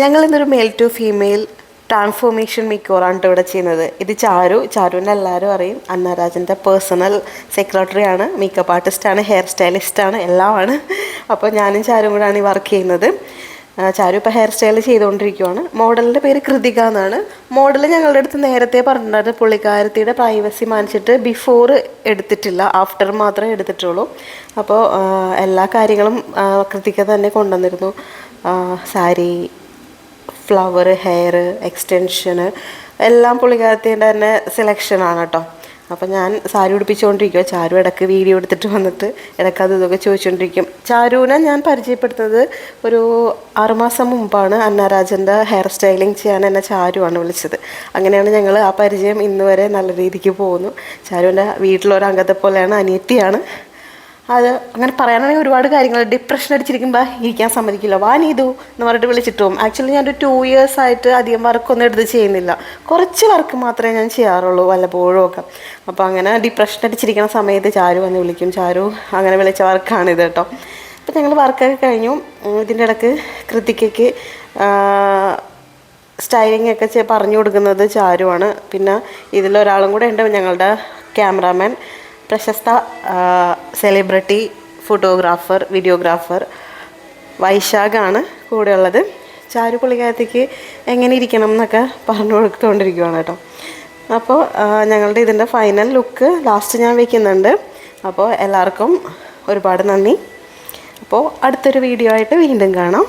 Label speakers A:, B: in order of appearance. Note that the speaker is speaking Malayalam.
A: ഞങ്ങൾ ഇന്നൊരു മെയിൽ ടു ഫീമെയിൽ ട്രാൻസ്ഫോർമേഷൻ മേക്കോറാണ് ഇവിടെ ചെയ്യുന്നത്. ഇത് ചാരുവിനെ എല്ലാവരും അറിയും. അന്നരാജൻ്റെ പേഴ്സണൽ സെക്രട്ടറിയാണ്, മേക്കപ്പ് ആർട്ടിസ്റ്റാണ്, ഹെയർ സ്റ്റൈലിസ്റ്റാണ്, എല്ലാമാണ്. അപ്പോൾ ഞാനും ചാരും കൂടെയാണ് ഈ വർക്ക് ചെയ്യുന്നത്. ചാരു ഇപ്പോൾ ഹെയർ സ്റ്റൈൽ ചെയ്തുകൊണ്ടിരിക്കുകയാണ്. മോഡലിൻ്റെ പേര് കൃതിക എന്നാണ്. മോഡൽ ഞങ്ങളുടെ അടുത്ത് നേരത്തെ പറഞ്ഞിട്ടുണ്ടായിരുന്നു, പുള്ളിക്കാരത്തിയുടെ പ്രൈവസി മാനിച്ചിട്ട് ബിഫോർ എടുത്തിട്ടില്ല, ആഫ്റ്റർ മാത്രമേ എടുത്തിട്ടുള്ളൂ. അപ്പോൾ എല്ലാ കാര്യങ്ങളും കൃതിക തന്നെ കൊണ്ടുവന്നിരുന്നു. സാരി, ഫ്ലവർ, ഹെയർ എക്സ്റ്റൻഷന് എല്ലാം പുള്ളിക്കാരത്തിൻ്റെ തന്നെ സെലക്ഷനാണ് കേട്ടോ. അപ്പോൾ ഞാൻ സാരി ഉടുപ്പിച്ചുകൊണ്ടിരിക്കുക. ചാരു ഇടയ്ക്ക് വീഡിയോ എടുത്തിട്ട് വന്നിട്ട് ഇടയ്ക്ക് അത് ഇതൊക്കെ ചോദിച്ചുകൊണ്ടിരിക്കും. ചാരുവിനെ ഞാൻ പരിചയപ്പെടുത്തുന്നത് ഒരു 6 മാസം മുമ്പാണ്. അന്നരാജൻ്റെ ഹെയർ സ്റ്റൈലിങ് ചെയ്യാൻ എന്നെ ചാരുവാണ് വിളിച്ചത്. അങ്ങനെയാണ് ഞങ്ങൾ ആ പരിചയം ഇന്ന് വരെ നല്ല രീതിക്ക് പോകുന്നു. ചാരുവിൻ്റെ വീട്ടിലൊരംഗത്തെ പോലെയാണ്, അനിയത്തിയാണ്. അത് അങ്ങനെ പറയാനാണെങ്കിൽ ഒരുപാട് കാര്യങ്ങൾ. ഡിപ്രഷൻ അടിച്ചിരിക്കുമ്പോൾ ഇരിക്കാൻ സമ്മതിക്കില്ല, വാ നീതു എന്ന് പറഞ്ഞിട്ട് വിളിച്ചിട്ട് പോകും. ആക്ച്വലി ഞാനൊരു 2 years ആയിട്ട് അധികം വർക്കൊന്നും എടുത്ത് ചെയ്യുന്നില്ല. കുറച്ച് വർക്ക് മാത്രമേ ഞാൻ ചെയ്യാറുള്ളൂ വല്ലപ്പോഴും ഒക്കെ. അപ്പോൾ അങ്ങനെ ഡിപ്രഷൻ അടിച്ചിരിക്കുന്ന സമയത്ത് ചാരു വന്ന് വിളിക്കും. ചാരു അങ്ങനെ വിളിച്ച വർക്കാണിത് കേട്ടോ. അപ്പോൾ ഞങ്ങൾ വർക്കൊക്കെ കഴിഞ്ഞു. ഇതിൻ്റെ ഇടയ്ക്ക് കൃതികയ്ക്ക് സ്റ്റൈലിംഗ് ഒക്കെ പറഞ്ഞു കൊടുക്കുന്നത് ചാരുവാണ്. പിന്നെ ഇതിലൊരാളും കൂടെ ഉണ്ട്, ഞങ്ങളുടെ ക്യാമറാമാൻ, പ്രശസ്ത സെലിബ്രിറ്റി ഫോട്ടോഗ്രാഫർ, വീഡിയോഗ്രാഫർ വൈശാഖാണ് കൂടെയുള്ളത്. ചാരു പുള്ളിക്കാരത്തേക്ക് എങ്ങനെ ഇരിക്കണം എന്നൊക്കെ പറഞ്ഞു കൊടുത്തുകൊണ്ടിരിക്കുകയാണ് കേട്ടോ. അപ്പോൾ ഞങ്ങളുടെ ഇതിൻ്റെ ഫൈനൽ ലുക്ക് ലാസ്റ്റ് ഞാൻ വയ്ക്കുന്നുണ്ട്. അപ്പോൾ എല്ലാവർക്കും ഒരുപാട് നന്ദി. അപ്പോൾ അടുത്തൊരു വീഡിയോ ആയിട്ട് വീണ്ടും കാണാം.